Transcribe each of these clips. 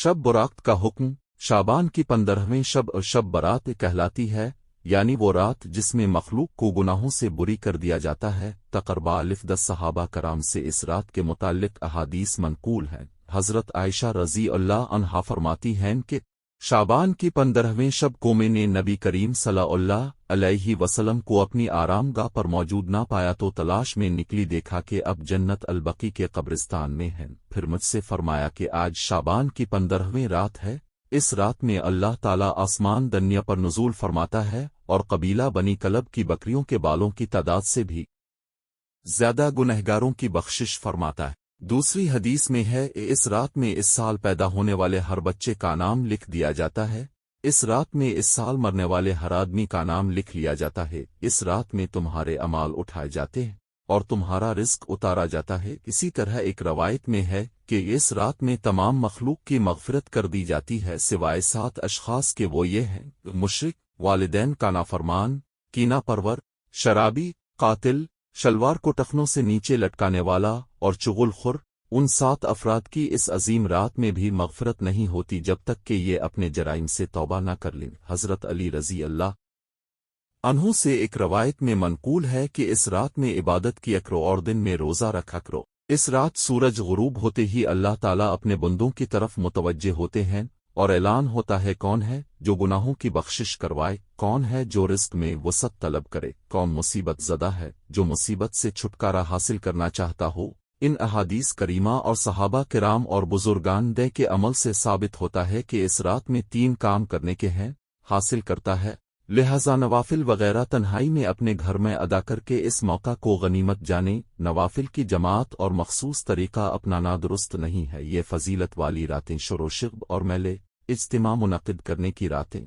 شب برات کا حکم شعبان کی 15ویں شب اور شب برات کہلاتی ہے، یعنی وہ رات جس میں مخلوق کو گناہوں سے بری کر دیا جاتا ہے۔ تقربا الف 10 صحابہ کرام سے اس رات کے متعلق احادیث منقول ہیں۔ حضرت عائشہ رضی اللہ عنہا فرماتی ہیں کہ شعبان کی 15ویں شب کو میں نے نبی کریم صلی اللہ علیہ وسلم کو اپنی آرام گاہ پر موجود نہ پایا تو تلاش میں نکلی، دیکھا کہ اب جنت البقیع کے قبرستان میں ہیں۔ پھر مجھ سے فرمایا کہ آج شعبان کی 15ویں رات ہے، اس رات میں اللہ تعالیٰ آسمان دنیا پر نزول فرماتا ہے اور قبیلہ بنی کلب کی بکریوں کے بالوں کی تعداد سے بھی زیادہ گنہگاروں کی بخشش فرماتا ہے۔ دوسری حدیث میں ہے اس رات میں اس سال پیدا ہونے والے ہر بچے کا نام لکھ دیا جاتا ہے، اس رات میں اس سال مرنے والے ہر آدمی کا نام لکھ لیا جاتا ہے، اس رات میں تمہارے اعمال اٹھائے جاتے ہیں اور تمہارا رزق اتارا جاتا ہے۔ اسی طرح ایک روایت میں ہے کہ اس رات میں تمام مخلوق کی مغفرت کر دی جاتی ہے سوائے 7 اشخاص کے، وہ یہ ہیں: مشرک، والدین کا نافرمان، کینہ پرور، شرابی، قاتل، شلوار کو ٹخنوں سے نیچے لٹکانے والا اور چغل خور۔ ان 7 افراد کی اس عظیم رات میں بھی مغفرت نہیں ہوتی جب تک کہ یہ اپنے جرائم سے توبہ نہ کر لیں۔ حضرت علی رضی اللہ عنہ سے ایک روایت میں منقول ہے کہ اس رات میں عبادت کیا کرو اور دن میں روزہ رکھا کرو۔ اس رات سورج غروب ہوتے ہی اللہ تعالیٰ اپنے بندوں کی طرف متوجہ ہوتے ہیں اور اعلان ہوتا ہے کون ہے جو گناہوں کی بخشش کروائے، کون ہے جو رزق میں وسعت طلب کرے، کون مصیبت زدہ ہے جو مصیبت سے چھٹکارا حاصل کرنا چاہتا ہو۔ ان احادیث کریمہ اور صحابہ کرام اور بزرگان دے کے عمل سے ثابت ہوتا ہے کہ اس رات میں 3 کام کرنے کے ہیں، حاصل کرتا ہے، لہذا نوافل وغیرہ تنہائی میں اپنے گھر میں ادا کر کے اس موقع کو غنیمت جانے۔ نوافل کی جماعت اور مخصوص طریقہ اپنانا درست نہیں ہے، یہ فضیلت والی راتیں شور و شغب اور میلے اجتماع منعقد کرنے کی راتیں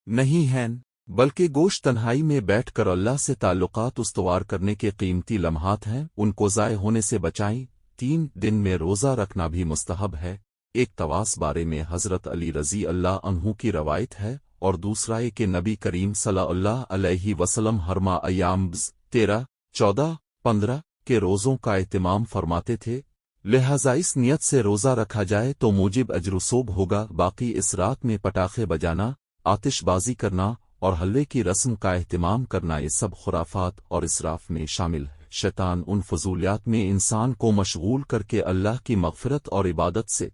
نہیں ہیں، بلکہ گوشت تنہائی میں بیٹھ کر اللہ سے تعلقات استوار کرنے کے قیمتی لمحات ہیں، ان کو ضائع ہونے سے بچائیں۔ 3 دن میں روزہ رکھنا بھی مستحب ہے۔ ایک طواس بارے میں حضرت علی رضی اللہ عنہ کی روایت ہے اور دوسرا یہ کہ نبی کریم صلی اللہ علیہ وسلم ہرما ایام 13، 14، 15 کے روزوں کا اہتمام فرماتے تھے، لہذا اس نیت سے روزہ رکھا جائے تو موجب اجر و ثواب ہوگا۔ باقی اس رات میں پٹاخے بجانا، آتش بازی کرنا اور حلے کی رسم کا اہتمام کرنا یہ سب خرافات اور اسراف میں شامل ہے۔ شیطان ان فضولیات میں انسان کو مشغول کر کے اللہ کی مغفرت اور عبادت سے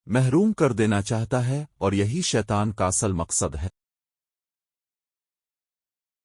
محروم کر دینا چاہتا ہے اور یہی شیطان کا اصل مقصد ہے۔